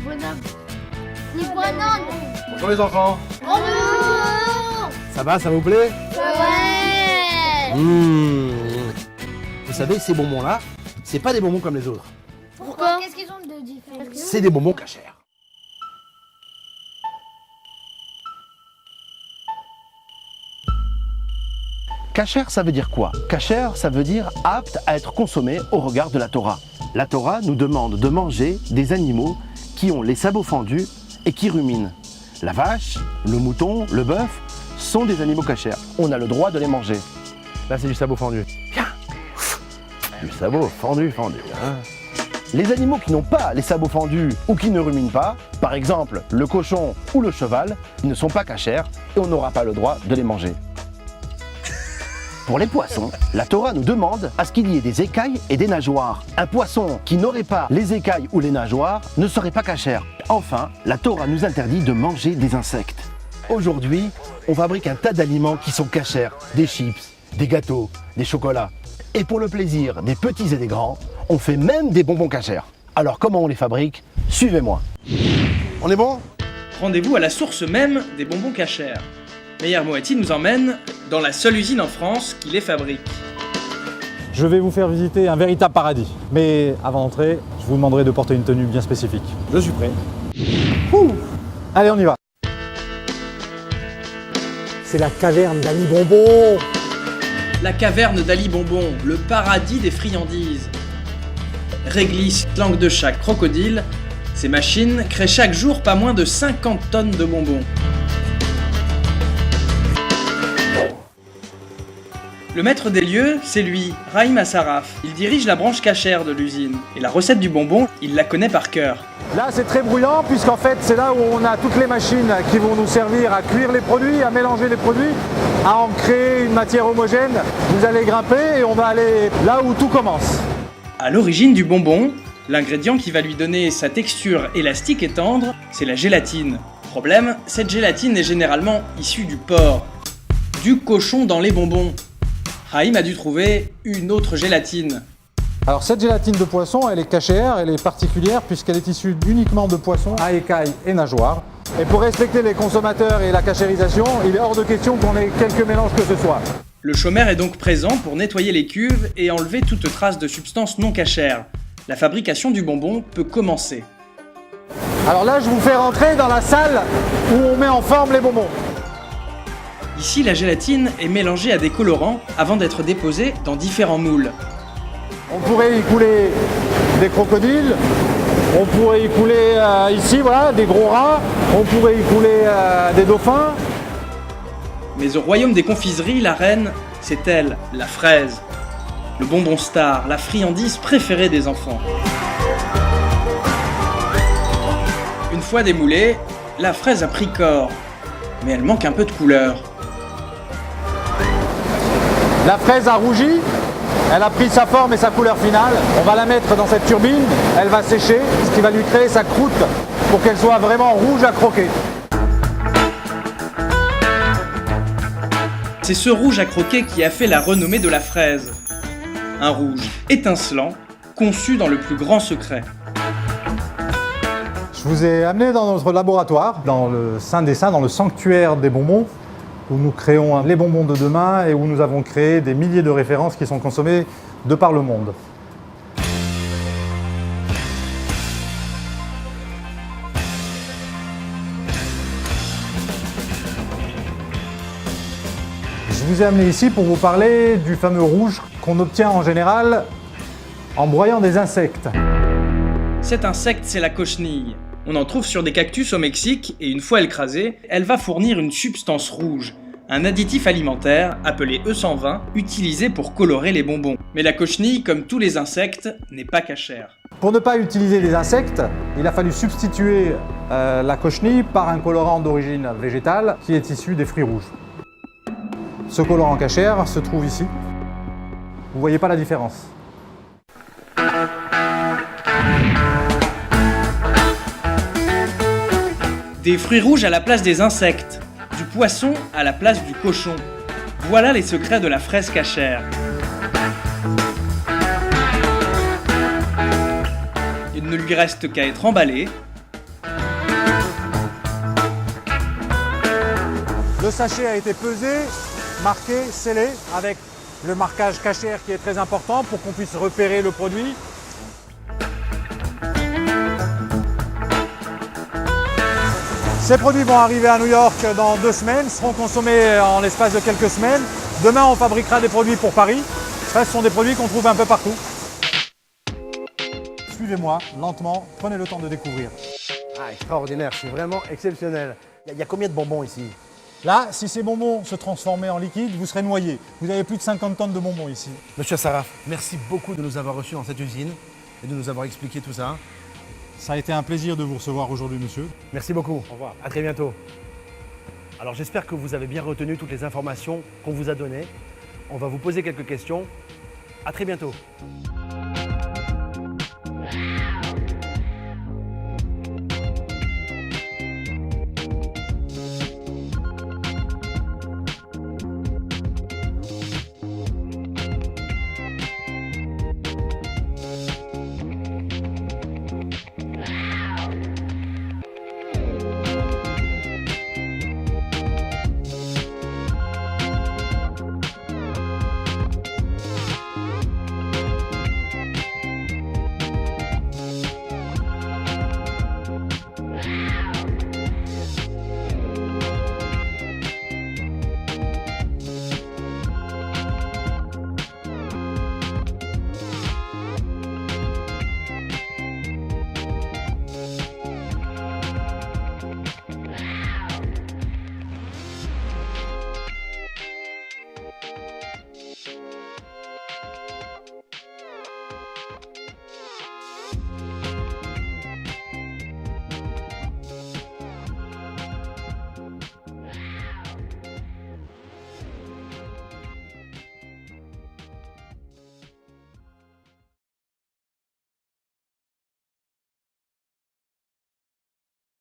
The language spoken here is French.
bonhomme. Les bonhommes. Bonjour les enfants. Bonjour. Ça va, ça vous plaît? Ouais. Vous savez, ces bonbons-là, c'est pas des bonbons comme les autres. Pourquoi? Qu'est-ce qu'ils ont de différent? C'est des bonbons cachers. Kasher, ça veut dire quoi? Kasher, ça veut dire apte à être consommé au regard de la Torah. La Torah nous demande de manger des animaux qui ont les sabots fendus et qui ruminent. La vache, le mouton, le bœuf sont des animaux kasher. On a le droit de les manger. Là, c'est du sabot fendu. Tiens, du sabot fendu. Hein. Les animaux qui n'ont pas les sabots fendus ou qui ne ruminent pas, par exemple le cochon ou le cheval, ils ne sont pas kasher et on n'aura pas le droit de les manger. Pour les poissons, la Torah nous demande à ce qu'il y ait des écailles et des nageoires. Un poisson qui n'aurait pas les écailles ou les nageoires ne serait pas kasher. Enfin, la Torah nous interdit de manger des insectes. Aujourd'hui, on fabrique un tas d'aliments qui sont kasher, des chips, des gâteaux, des chocolats. Et pour le plaisir des petits et des grands, on fait même des bonbons kasher. Alors comment on les fabrique? Suivez-moi. On est bon? Rendez-vous à la source même des bonbons kasher. Meyer Moati nous emmène dans la seule usine en France qui les fabrique. Je vais vous faire visiter un véritable paradis. Mais avant d'entrer, je vous demanderai de porter une tenue bien spécifique. Je suis prêt. Ouh. Allez, on y va. C'est la caverne d'Ali Bonbon. La caverne d'Ali Bonbon, le paradis des friandises. Réglisse, langue de chat, crocodile, ces machines créent chaque jour pas moins de 50 tonnes de bonbons. Le maître des lieux, c'est lui, Raïm Assaraf. Il dirige la branche cachère de l'usine. Et la recette du bonbon, il la connaît par cœur. Là, c'est très bruyant puisqu'en fait, c'est là où on a toutes les machines qui vont nous servir à cuire les produits, à mélanger les produits, à en créer une matière homogène. Vous allez grimper et on va aller là où tout commence. À l'origine du bonbon, l'ingrédient qui va lui donner sa texture élastique et tendre, c'est la gélatine. Problème, cette gélatine est généralement issue du porc. Du cochon dans les bonbons. Raïm a dû trouver une autre gélatine. Alors cette gélatine de poisson, elle est cachère, elle est particulière puisqu'elle est issue uniquement de poissons à écailles et nageoires. Et pour respecter les consommateurs et la cachérisation, il est hors de question qu'on ait quelque mélange que ce soit. Le chômeur est donc présent pour nettoyer les cuves et enlever toute trace de substance non cachère. La fabrication du bonbon peut commencer. Alors là, je vous fais rentrer dans la salle où on met en forme les bonbons. Ici, la gélatine est mélangée à des colorants avant d'être déposée dans différents moules. On pourrait y couler des crocodiles, on pourrait y couler ici, voilà, des gros rats, on pourrait y couler des dauphins. Mais au royaume des confiseries, la reine, c'est elle, la fraise. Le bonbon star, la friandise préférée des enfants. Une fois démoulée, la fraise a pris corps, mais elle manque un peu de couleur. La fraise a rougi, elle a pris sa forme et sa couleur finale. On va la mettre dans cette turbine, elle va sécher, ce qui va lui créer sa croûte pour qu'elle soit vraiment rouge à croquer. C'est ce rouge à croquer qui a fait la renommée de la fraise. Un rouge étincelant, conçu dans le plus grand secret. Je vous ai amené dans notre laboratoire, dans le Saint des Saints, dans le sanctuaire des bonbons, où nous créons les bonbons de demain et où nous avons créé des milliers de références qui sont consommées de par le monde. Je vous ai amené ici pour vous parler du fameux rouge qu'on obtient en général en broyant des insectes. Cet insecte, c'est la cochenille. On en trouve sur des cactus au Mexique et une fois écrasée, elle va fournir une substance rouge, un additif alimentaire appelé E120, utilisé pour colorer les bonbons. Mais la cochenille, comme tous les insectes, n'est pas cachère. Pour ne pas utiliser des insectes, il a fallu substituer la cochenille par un colorant d'origine végétale qui est issu des fruits rouges. Ce colorant cachère se trouve ici. Vous voyez pas la différence. Des fruits rouges à la place des insectes, du poisson à la place du cochon. Voilà les secrets de la fraise cachère. Il ne lui reste qu'à être emballée Le sachet a été pesé, marqué, scellé, avec le marquage cachère qui est très important pour qu'on puisse repérer le produit. Ces produits vont arriver à New York dans 2 semaines, seront consommés en l'espace de quelques semaines. Demain, on fabriquera des produits pour Paris. Ça, ce sont des produits qu'on trouve un peu partout. Suivez-moi, lentement, prenez le temps de découvrir. Ah, extraordinaire, c'est vraiment exceptionnel. Il y a combien de bonbons ici? Là, si ces bonbons se transformaient en liquide, vous serez noyé. Vous avez plus de 50 tonnes de bonbons ici. Monsieur Saraf, merci beaucoup de nous avoir reçus dans cette usine et de nous avoir expliqué tout ça. Ça a été un plaisir de vous recevoir aujourd'hui, monsieur. Merci beaucoup. Au revoir. À très bientôt. Alors j'espère que vous avez bien retenu toutes les informations qu'on vous a données. On va vous poser quelques questions. À très bientôt.